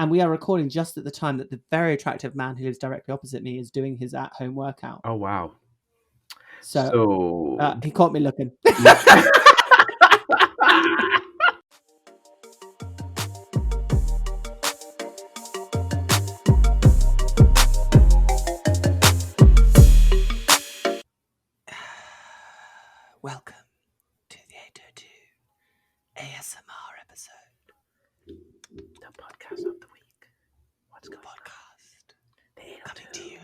And we are recording just at the time that the very attractive man who lives directly opposite me is doing his at-home workout. Oh, wow. So he caught me looking. Welcome to the 802 ASMR episode. The podcast of the week. What's The going podcast on? coming to you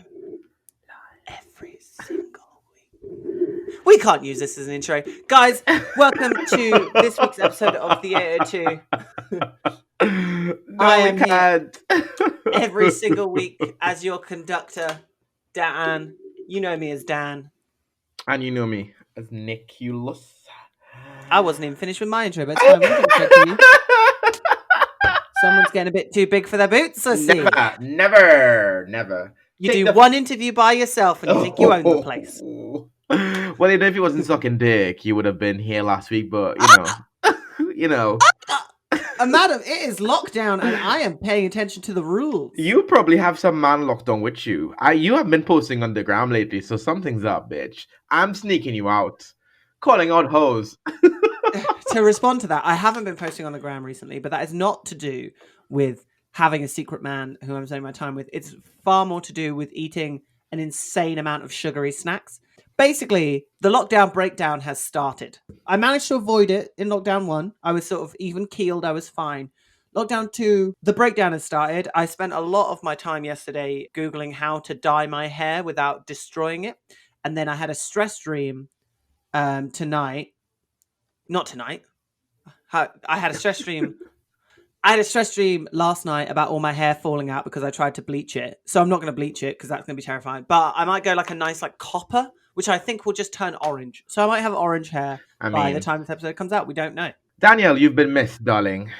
every single week. We can't use this as an intro. Guys, welcome to this week's episode of the 802. I am here every single week as your conductor, Dan. You know me as Dan. And you know me as Niculus. I wasn't even finished with my intro, but it's fine. We can jump straight to you. Someone's getting a bit too big for their boots, I see. Never. You do one interview by yourself and you think you own the place. Well, if he wasn't sucking dick, he would have been here last week, but, you know. Madam, it is lockdown and I am paying attention to the rules. You probably have some man locked on with you. You have been posting on the gram lately, so something's up, bitch. I'm sneaking you out. Calling out hoes. To respond to that, I haven't been posting on the gram recently, but that is not to do with having a secret man who I'm spending my time with. It's far more to do with eating an insane amount of sugary snacks. Basically, the lockdown breakdown has started. I managed to avoid it in lockdown 1. I was sort of even keeled. I was fine. Lockdown 2, the breakdown has started. I spent a lot of my time yesterday Googling how to dye my hair without destroying it. And then I had a stress dream tonight. Not tonight. I had a stress dream. I had a stress dream last night about all my hair falling out because I tried to bleach it. So I'm not going to bleach it because that's going to be terrifying. But I might go like a nice like copper, which I think will just turn orange. So I might have orange hair by the time this episode comes out. We don't know. Danielle, you've been missed, darling.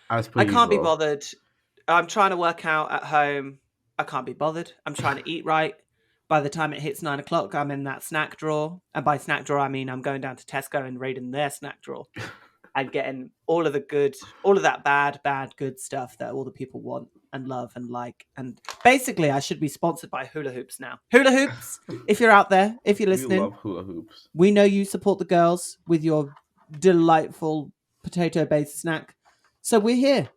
I can't be bothered. I'm trying to work out at home. I can't be bothered. I'm trying to eat right. By the time it hits 9 o'clock, I'm in that snack drawer. And by snack drawer, I mean I'm going down to Tesco and raiding their snack drawer and getting all of that bad, good stuff that all the people want and love and like. And basically, I should be sponsored by Hula Hoops now. Hula Hoops, if you're out there, if you're listening. We love Hula Hoops. We know you support the girls with your delightful potato-based snack. So we're here.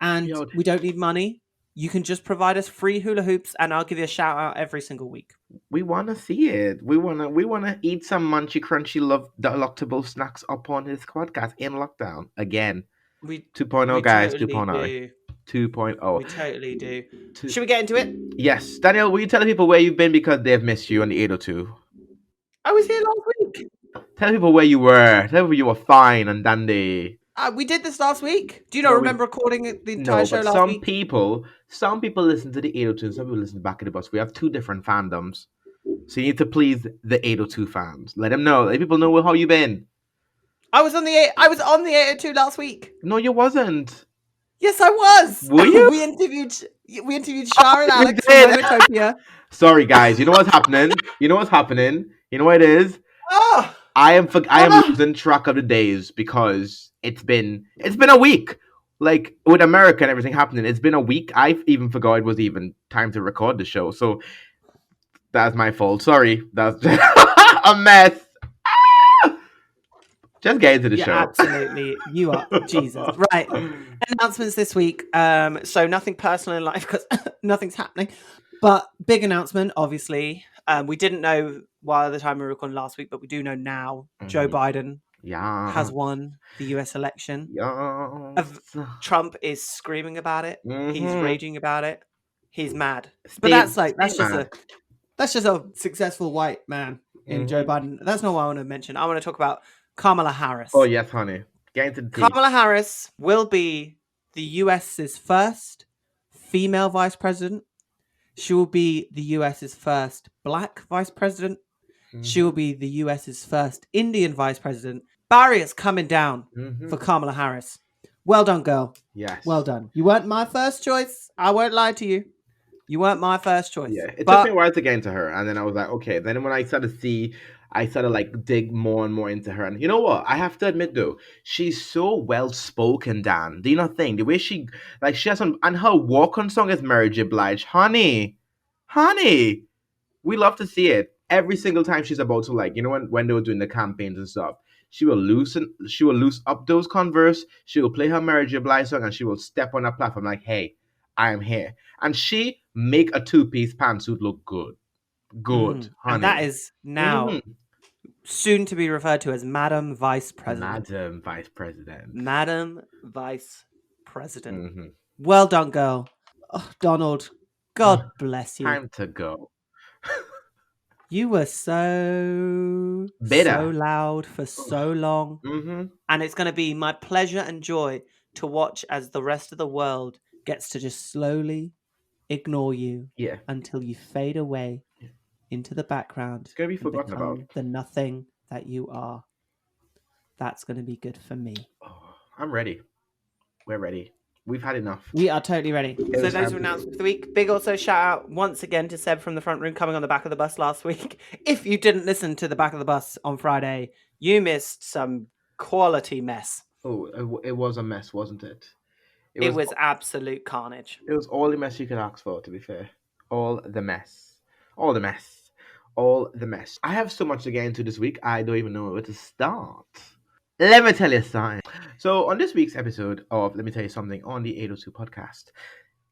And we don't need money. You can just provide us free hula hoops, and I'll give you a shout out every single week. We want to see it. We want to eat some munchy, crunchy, delectable snacks up on his podcast in lockdown again. 2.0, guys. Totally 2.0. 2.0. We totally do. Should we get into it? Yes, Danielle. Will you tell people where you've been because they've missed you on the 802? I was here last week. Tell people where you were. Tell people you were fine and dandy. We did this last week. Do you not remember recording the entire show last week? Some people listen to the 802 and some people listen to Back of the Bus. We have two different fandoms. So you need to please the 802 fans. Let them know. Let people know how you've been. I was on the 802 last week. No, you wasn't. Yes, I was. Were you? We interviewed Shara and Alex from Utopia. Sorry, guys. You know what's happening? You know what it is? Oh. I am losing track of the days because it's been a week. Like with America and everything happening, it's been a week. I even forgot it was even time to record the show. So that's my fault. Sorry. That's just a mess. Just get into the show. Absolutely. You are. Jesus. Right. Announcements this week. So nothing personal in life because nothing's happening. But big announcement, obviously. We didn't know while the time we were recording last week, but we do know now. Joe Biden has won the US election. Trump is screaming about it. He's raging about it. He's mad. But that's just a successful white man in Joe Biden. That's not what I want to mention. I want to talk about Kamala Harris. Oh yes, honey. Get into the Kamala Harris will be the US's first female vice president. She will be the US's first black vice president. She will be the US's first Indian vice president. Barriers coming down for Kamala Harris. Well done, girl. Yes. Well done. You weren't my first choice. I won't lie to you. You weren't my first choice. Yeah, it took me a while to get into her. And then I was like, okay. Then when I started to see, I started like dig more and more into her. And you know what? I have to admit though, she's so well spoken, Dan. Do you not think the way she has some, and her walk on song is Mary J. Blige, honey. We love to see it every single time she's about to, like, when they were doing the campaigns and stuff. She will loose up those Converse. She will play her Mary J. Blige song, and she will step on a platform like, "Hey, I am here," and she make a two-piece pantsuit look good, And that honey. is now Hmm. soon to be referred to as Madam Vice President. Madam Vice President. Madam Vice President. Hmm. Well done, girl. Oh, Donald, God bless you. Time to go. You were so Bitter. loud for so long. Hmm. And it's going to be my pleasure and joy to watch as the rest of the world gets to just slowly ignore you Yeah. until you fade away into the background It's gonna be and forgotten become about. the nothing that you are. That's going to be good for me. Oh, I'm ready. We're ready. We've had enough. We are totally ready. It So was those time are to- announcements for the week. Big also shout out once again to Seb from the front room coming on the back of the bus last week. If you didn't listen to the back of the bus on Friday, you missed some quality mess. Oh, it was a mess, wasn't it? It was absolute carnage. It was all the mess you could ask for, to be fair. All the mess. All the mess. All the mess. I have so much to get into this week, I don't even know where to start. Let me tell you something. So, on this week's episode of Let Me Tell You Something on the 802 podcast,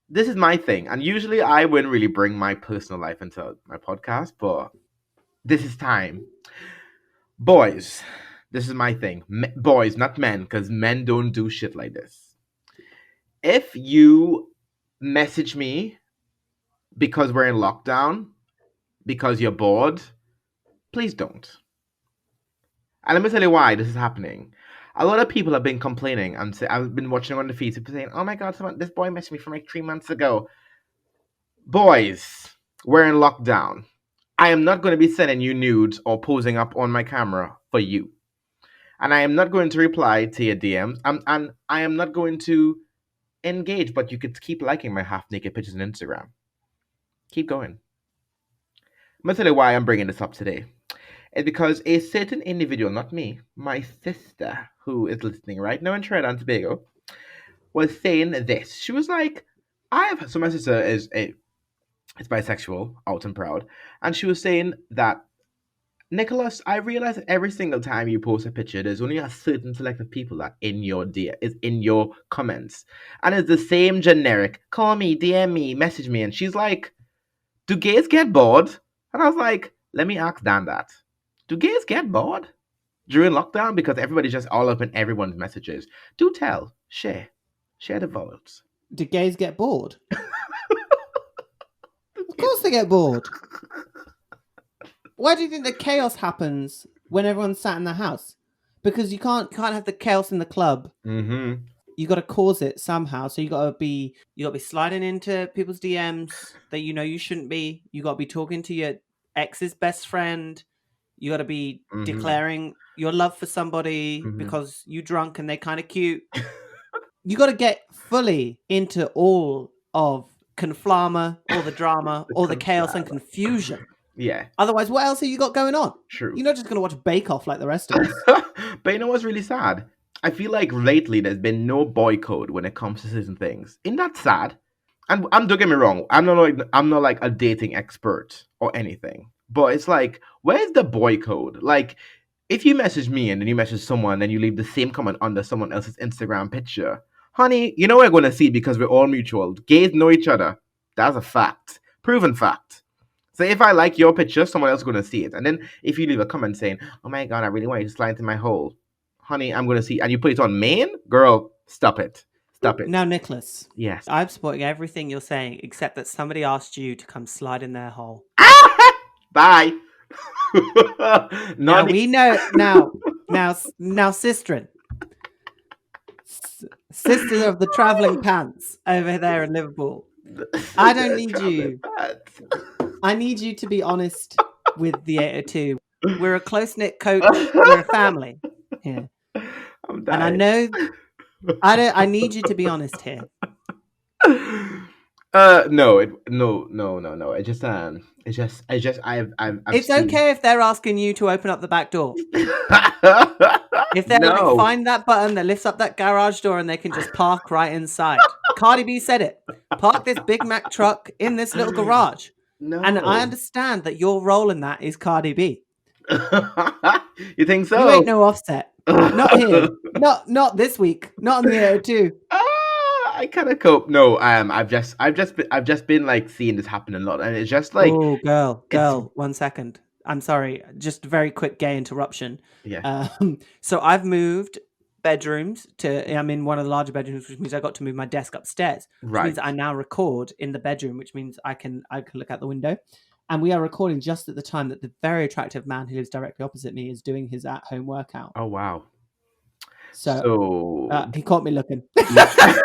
this is my thing. And usually I wouldn't really bring my personal life into my podcast, but this is time. Boys, this is my thing. Boys, not men, because men don't do shit like this. If you message me because we're in lockdown, because you're bored, please don't. And let me tell you why this is happening. A lot of people have been complaining, and I've been watching on the feed, people saying, "Oh my god, this boy messaged me from like 3 months ago." Boys, we're in lockdown. I am not going to be sending you nudes or posing up on my camera for you. And I am not going to reply to your DMs. And I am not going to engage, but you could keep liking my half naked pictures on Instagram. Keep going. I'm going to tell you why I'm bringing this up today. It's because a certain individual, not me, my sister, who is listening right now in Trinidad and Tobago, was saying this. She was like, so my sister is bisexual, out and proud, and she was saying that, Nicholas, I realize that every single time you post a picture, there's only a certain select of people that is in your comments, and it's the same generic call me, DM me, message me, and she's like, do gays get bored? And I was like, let me ask Dan that. Do gays get bored during lockdown because everybody's just all up in everyone's messages? Do tell, share the votes. Do gays get bored? Of course they get bored. Why do you think the chaos happens when everyone's sat in the house? Because you can't have the chaos in the club. Mm-hmm. You got to cause it somehow. So you got to be sliding into people's DMs that you shouldn't be. You got to be talking to your ex's best friend. You got to be declaring your love for somebody because you drunk and they're kind of cute. You got to get fully into all of Conflama, all the drama, all the chaos and confusion. Yeah. Otherwise, what else have you got going on? True. You're not just going to watch Bake Off like the rest of us. But you know what's really sad? I feel like lately there's been no boy code when it comes to certain things. Isn't that sad? And don't get me wrong, I'm not like a dating expert or anything. But it's like, where's the boy code? Like, if you message me and then you message someone, then you leave the same comment under someone else's Instagram picture. Honey, you know we're going to see because we're all mutual. Gays know each other. That's a fact. Proven fact. So if I like your picture, someone else is going to see it. And then if you leave a comment saying, oh my god, I really want you to slide into my hole. Honey, I'm going to see. And you put it on main? Girl, stop it. Stop it. Now, Nicholas. Yes. I'm supporting everything you're saying, except that somebody asked you to come slide in their hole. Bye. Now we know. Now, Sistren. Sister of the travelling pants over there in Liverpool. I don't need you. I need you to be honest with the 802. We're a close-knit coach. We're a family here. And I know I need you to be honest here. No. I've It's seen. okay if they're asking you to open up the back door. If they're like, No, find that button that lifts up that garage door and they can just park right inside. Cardi B said it. Park this Big Mac truck in this little garage. And I no. understand that your role in that is Cardi B. You think You ain't so? no Offset. Not here. Not this week. Not on the 802. I kind of cope. No, I've just been like seeing this happen a lot, and it's just like Oh, it's girl, 1 second. I'm sorry. Just a very quick gay interruption. yeah, So I've moved bedrooms I'm in one of the larger bedrooms, which means I got to move my desk upstairs, which means right. I now record in the bedroom, which means I can look out the window. And we are recording just at the time that the very attractive man who lives directly opposite me is doing his at-home workout. Oh wow. So So he caught me looking. yeah.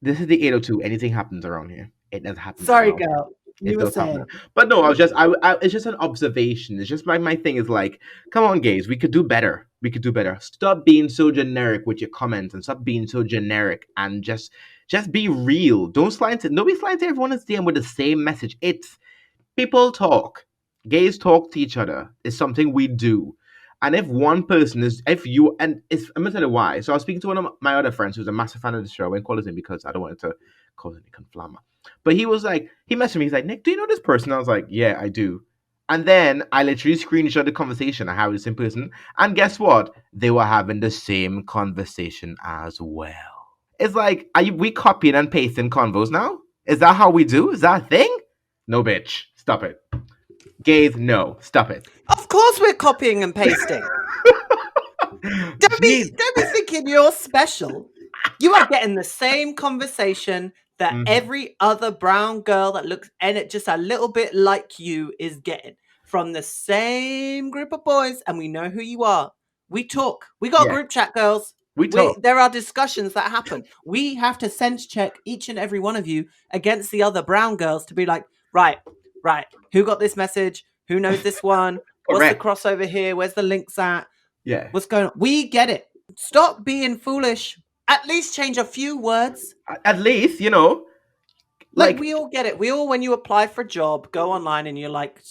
This is the 802. Anything happens around here. It does happen Sorry, around here. girl. It You were does happen. saying. But no, it's just an observation. It's just my thing is like, come on, gays, we could do better. We could do better. Stop being so generic with your comments and stop being so generic and just be real. Don't slide to nobody slides to everyone is DM with the same message. It's people talk. Gays talk to each other. It's something we do. And if one person is, if you, and it's, I'm gonna tell you why. So I was speaking to one of my other friends who's a massive fan of the show. I won't call his name because I don't want it to cause any conflama. But he was like, he messaged me. He's like, Nick, do you know this person? I was like, yeah, I do. And then I literally screenshot the conversation I had with this in person. And guess what? They were having the same conversation as well. It's like, we copying and pasting convos now? Is that how we do? Is that a thing? No, bitch. Stop it. Gays, no. Stop it. Of course we're copying and pasting. Don't be thinking you're special. You are getting the same conversation that every other brown girl that looks just a little bit like you is getting from the same group of boys, and we know who you are. We talk. We got a group chat, girls. We talk. There are discussions that happen. We have to sense check each and every one of you against the other brown girls to be like, right. Who got this message? Who knows this one? What's the crossover here? Where's the links at? Yeah. What's going on? We get it. Stop being foolish. At least change a few words. At least, you know. Like we all get it. We all, when you apply for a job, go online and you're like,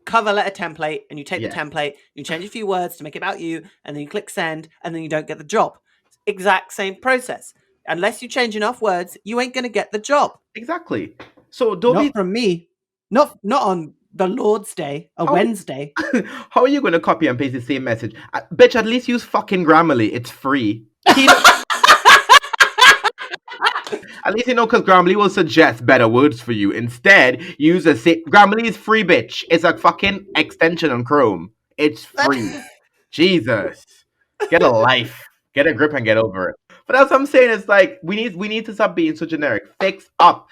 cover letter template, and you take the template, you change a few words to make it about you, and then you click send, and then you don't get the job. Exact same process. Unless you change enough words, you ain't going to get the job. Exactly. So don't Not from me. Not on the Lord's Day, Wednesday. How are you going to copy and paste the same message? Bitch, at least use fucking Grammarly. It's free. At least you know, because Grammarly will suggest better words for you. Instead, use Grammarly is free, bitch. It's a fucking extension on Chrome. It's free. Jesus. Get a life. Get a grip and get over it. But that's what I'm saying. It's like we need to stop being so generic. Fix up,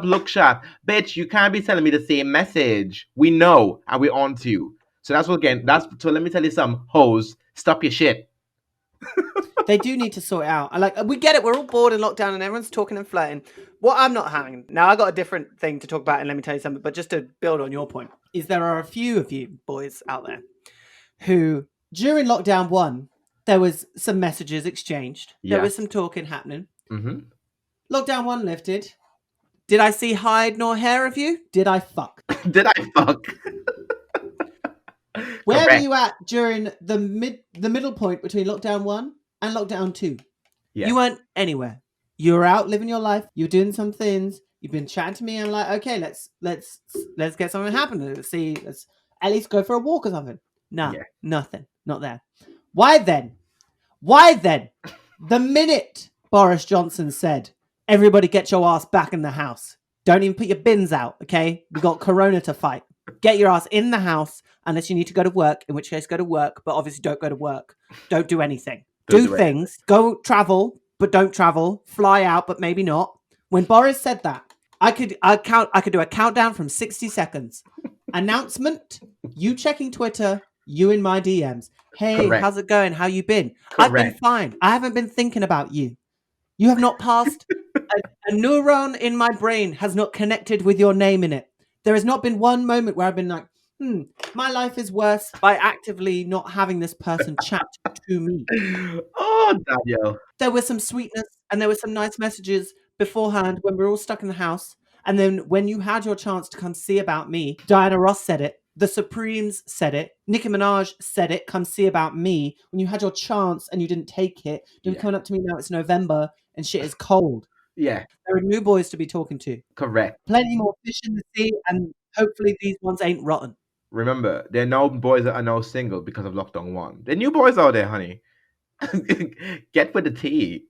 look sharp, bitch. You can't be telling me the same message. We know, and we're on to you. So that's what so. Let me tell you some hoes. Stop your shit. They do need to sort it out. We get it. We're all bored in lockdown, and everyone's talking and flirting. What I'm not having now, I got a different thing to talk about, and let me tell you something. But just to build on your point, is there are a few of you boys out there who during lockdown 1. There was some messages exchanged. There was some talking happening. Mm-hmm. Lockdown 1 lifted. Did I see hide nor hair of you? Did I fuck? Did I fuck? Where were you at during the middle point between lockdown 1 and lockdown 2? Yeah. You weren't anywhere. You were out living your life. You were doing some things. You've been chatting to me. And I'm like, okay, let's get something happening. Let's at least go for a walk or something. Nah, nothing. Not there. Why then? The minute Boris Johnson said, everybody get your ass back in the house. Don't even put your bins out, okay? We got Corona to fight. Get your ass in the house unless you need to go to work, in which case go to work, but obviously don't go to work. Don't do anything. Do things. Go travel, but don't travel. Fly out, but maybe not. When Boris said that, I could do a countdown from 60 seconds. Announcement, you checking Twitter, you in my DMs. Hey, how's it going? How you been? I've been fine. I haven't been thinking about you. You have not passed. A neuron in my brain has not connected with your name in it. There has not been one moment where I've been like, my life is worse by actively not having this person chat to me. Oh, Daniel. There was some sweetness. and there were some nice messages beforehand when we were all stuck in the house. And then when you had your chance to come see about me, Diana Ross said it. The Supremes said it. Nicki Minaj said it. Come see about me. When you had your chance and you didn't take it, don't Yeah. come up to me now. It's November and shit is cold. Yeah, There are new boys to be talking to. correct. Plenty more fish in the sea, and hopefully these ones ain't rotten. Remember, there are no boys that are now single because of lockdown 1. There are new boys out there, honey. Get with the tea.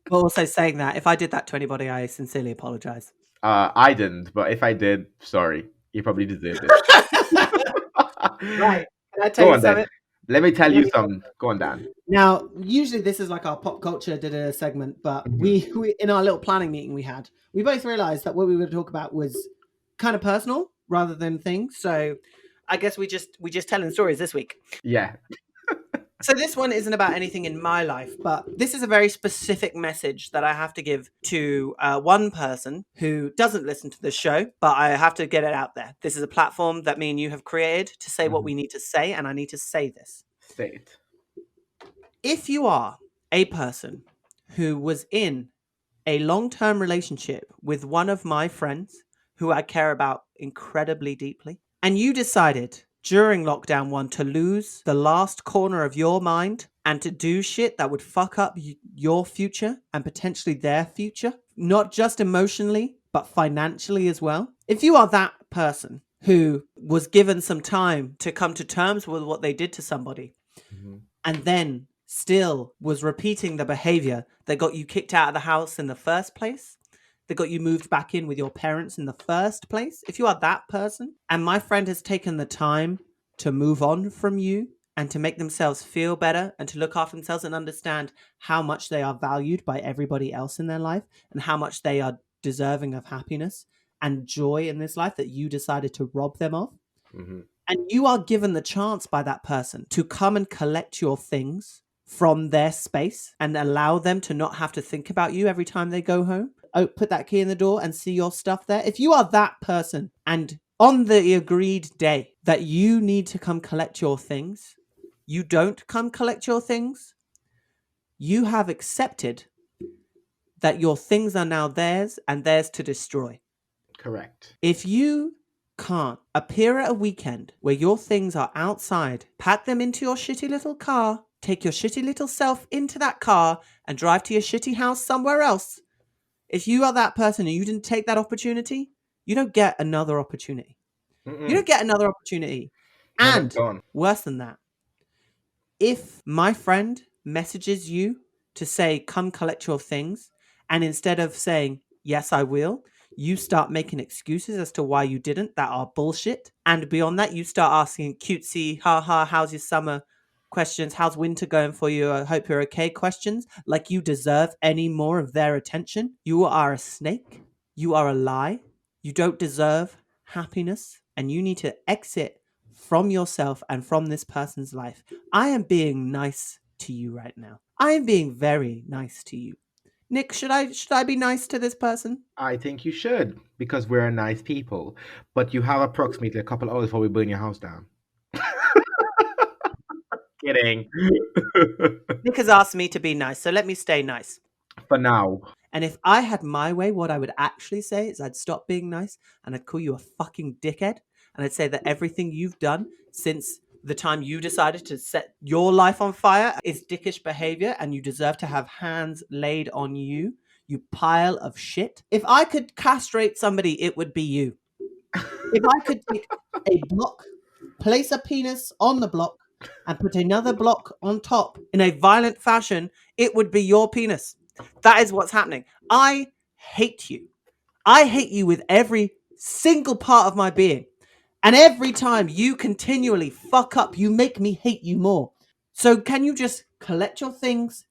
But also saying that, if I did that to anybody, I sincerely apologize. I didn't, but if I did, sorry. You probably deserved it. Right. Can I tell Go you on something? then. Let me tell Let you me- something. Go on, Dan. Now, usually this is like our pop culture segment, but we in our little planning meeting we both realized that what we were going to talk about was kind of personal rather than things. So I guess we just telling stories this week. Yeah. So this one isn't about anything in my life, but this is a very specific message that I have to give to one person who doesn't listen to the show, but I have to get it out there. This is a platform that me and you have created to say what we need to say, and I need to say this. Say it. If you are a person who was in a long-term relationship with one of my friends who I care about incredibly deeply, and you decided during lockdown 1 to lose the last corner of your mind and to do shit that would fuck up your future and potentially their future, not just emotionally, but financially as well. If you are that person who was given some time to come to terms with what they did to somebody, and then still was repeating the behavior that got you kicked out of the house in the first place, that got you moved back in with your parents in the first place, if you are that person, and my friend has taken the time to move on from you and to make themselves feel better and to look after themselves and understand how much they are valued by everybody else in their life and how much they are deserving of happiness and joy in this life that you decided to rob them of, and you are given the chance by that person to come and collect your things from their space and allow them to not have to think about you every time they go home. Oh, put that key in the door and see your stuff there. If you are that person and on the agreed day that you need to come collect your things, you don't come collect your things, you have accepted that your things are now theirs and theirs to destroy. Correct. If you can't appear at a weekend where your things are outside, pack them into your shitty little car, take your shitty little self into that car and drive to your shitty house somewhere else, if you are that person and you didn't take that opportunity, you don't get another opportunity. You don't get another opportunity. And worse than that, if my friend messages you to say, come collect your things, and instead of saying, yes, I will, you start making excuses as to why you didn't that are bullshit. And beyond that, you start asking cutesy, haha, how's your summer questions? How's winter going for you? I hope you're okay questions. Like you deserve any more of their attention. You are a snake. You are a lie. You don't deserve happiness. And you need to exit from yourself and from this person's life. I am being nice to you right now. I am being very nice to you. Nick, should I be nice to this person? I think you should, because we're nice people. But you have approximately a couple hours before we burn your house down. Kidding. Nick has asked me to be nice, so let me stay nice. For now. And if I had my way, what I would actually say is I'd stop being nice and I'd call you a fucking dickhead. And I'd say that everything you've done since the time you decided to set your life on fire is dickish behavior and you deserve to have hands laid on you, you pile of shit. If I could castrate somebody, it would be you. If I could take a block, place a penis on the block, and put another block on top in a violent fashion, it would be your penis. That is what's happening. I hate you. I hate you with every single part of my being. And every time you continually fuck up, you make me hate you more. So can you just collect your things,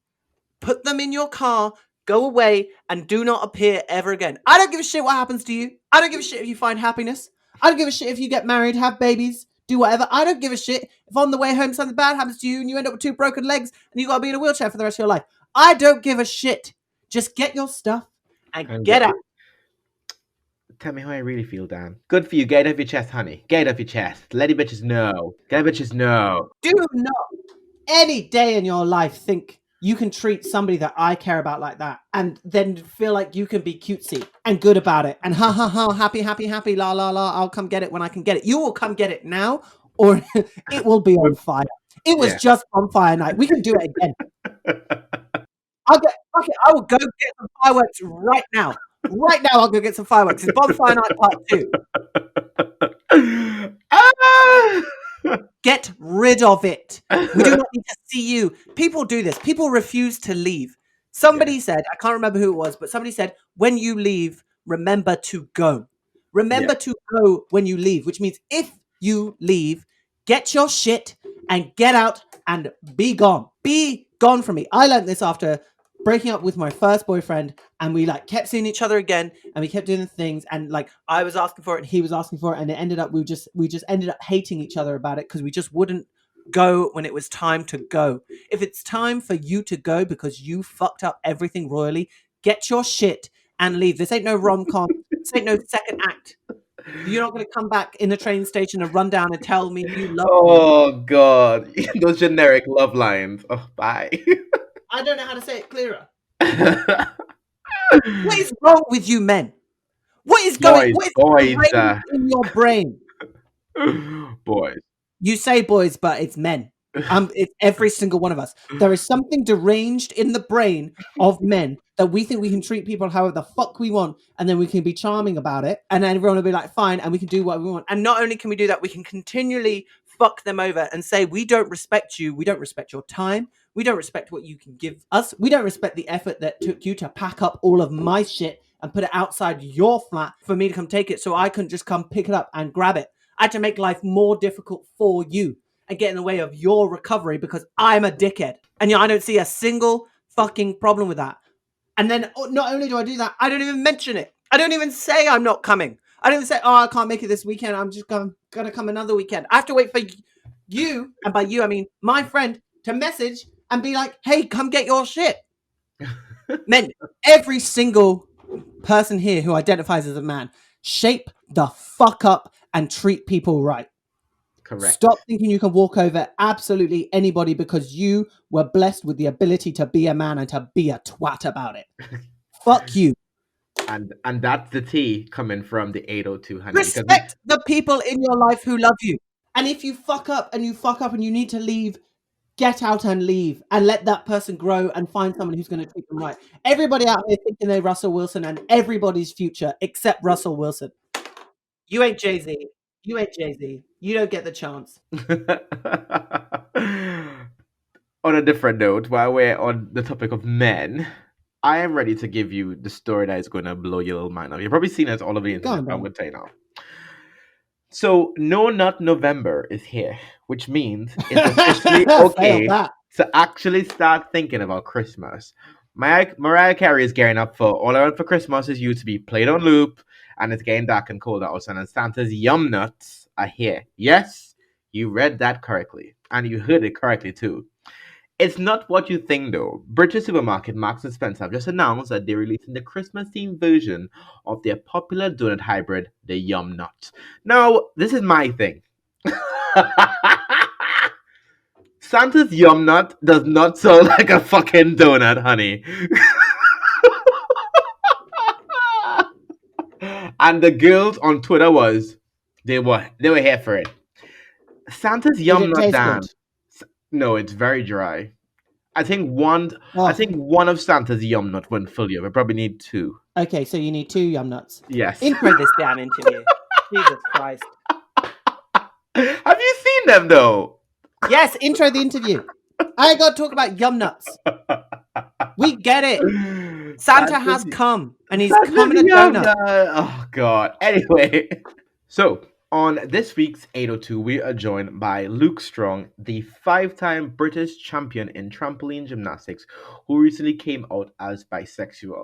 put them in your car, go away, and do not appear ever again? I don't give a shit what happens to you. I don't give a shit if you find happiness. I don't give a shit if you get married, have babies, do whatever. I don't give a shit if on the way home something bad happens to you and you end up with 2 broken legs and you gotta be in a wheelchair for the rest of your life. I don't give a shit. Just get your stuff and get out. Tell me how I really feel, Dan. Good for you. Get it off your chest, honey. Get it off your chest. Let the bitches know. Get the bitches know. Do not any day in your life think you can treat somebody that I care about like that, and then feel like you can be cutesy and good about it, and ha ha ha, happy, happy, happy, la la la, I'll come get it when I can get it. You will come get it now, or it will be on fire. It was Yeah. just bonfire night. We can do it again. I will go get some fireworks right now. Right now, I'll go get some fireworks. It's bonfire night part 2. Ah! Get rid of it. We do not need to see you. People do this. People refuse to leave. Somebody said, I can't remember who it was, but somebody said, when you leave, remember to go. Remember to go when you leave, which means if you leave, get your shit and get out and be gone. Be gone from me. I learned this after breaking up with my first boyfriend, and we like kept seeing each other again, and we kept doing things, and like I was asking for it and he was asking for it, and it ended up we just ended up hating each other about it because we just wouldn't go when it was time to go. If it's time for you to go because you fucked up everything royally, get your shit and leave. This ain't no rom-com. This ain't no second act. You're not going to come back in the train station and run down and tell me you love me. Oh God, those generic love lines. Oh, bye. I don't know how to say it clearer. What is wrong with you men? What is going? What is in your brain? Boys. You say boys, but it's men. It's every single one of us. There is something deranged in the brain of men that we think we can treat people however the fuck we want, and then we can be charming about it, and then everyone will be like, fine, and we can do what we want. And not only can we do that, we can continually fuck them over and say, we don't respect you, we don't respect your time, we don't respect what you can give us, we don't respect the effort that took you to pack up all of my shit and put it outside your flat for me to come take it, so I couldn't just come pick it up and grab it. I had to make life more difficult for you and get in the way of your recovery because I'm a dickhead. And I don't see a single fucking problem with that. And then not only do I do that, I don't even mention it. I don't even say I'm not coming. I don't even say, oh, I can't make it this weekend. I'm just going to come another weekend. I have to wait for you, and by you, I mean my friend, to message and be like, hey, come get your shit. Men, every single person here who identifies as a man, shape the fuck up and treat people right. Correct. Stop thinking you can walk over absolutely anybody because you were blessed with the ability to be a man and to be a twat about it. Fuck you. And that's the tea coming from the 802, honey. Respect the people in your life who love you. And if you fuck up and you need to leave, get out and leave and let that person grow and find someone who's going to treat them right. Everybody out here thinking they're Russell Wilson and everybody's future except Russell Wilson. You ain't Jay-Z. You ain't Jay-Z. You don't get the chance. On a different note, while we're on the topic of men, I am ready to give you the story that is going to blow your little mind off. You've probably seen it all over the internet, but I'm going to tell you now. So, No Nut November is here, which means it's officially okay to actually start thinking about Christmas. Mariah Carey is gearing up for All I Want for Christmas Is You to be played on loop, and it's getting dark and cold outside, and Santa's Yum Nuts are here. Yes, you read that correctly, and you heard it correctly too. It's not what you think though. British supermarket Marks & Spencer have just announced that they're releasing the Christmas-themed version of their popular donut hybrid, the Yum Nut. Now, this is my thing. Santa's Yum Nut does not sound like a fucking donut, honey. And the girls on Twitter they were here for it. Santa's Yum Nut dance. No, it's very dry. I think one of Santa's Yum Nut wouldn't fill you. We probably need 2. Okay, so you need 2 Yum Nuts. Yes. Intro this damn interview. Jesus Christ. Have you seen them though? Yes, intro the interview. I ain't got to talk about Yum Nuts. We get it. Santa has come, and he's coming a donut. Oh God. Anyway, so on this week's 802, we are joined by Luke Strong, the 5-time British champion in trampoline gymnastics, who recently came out as bisexual.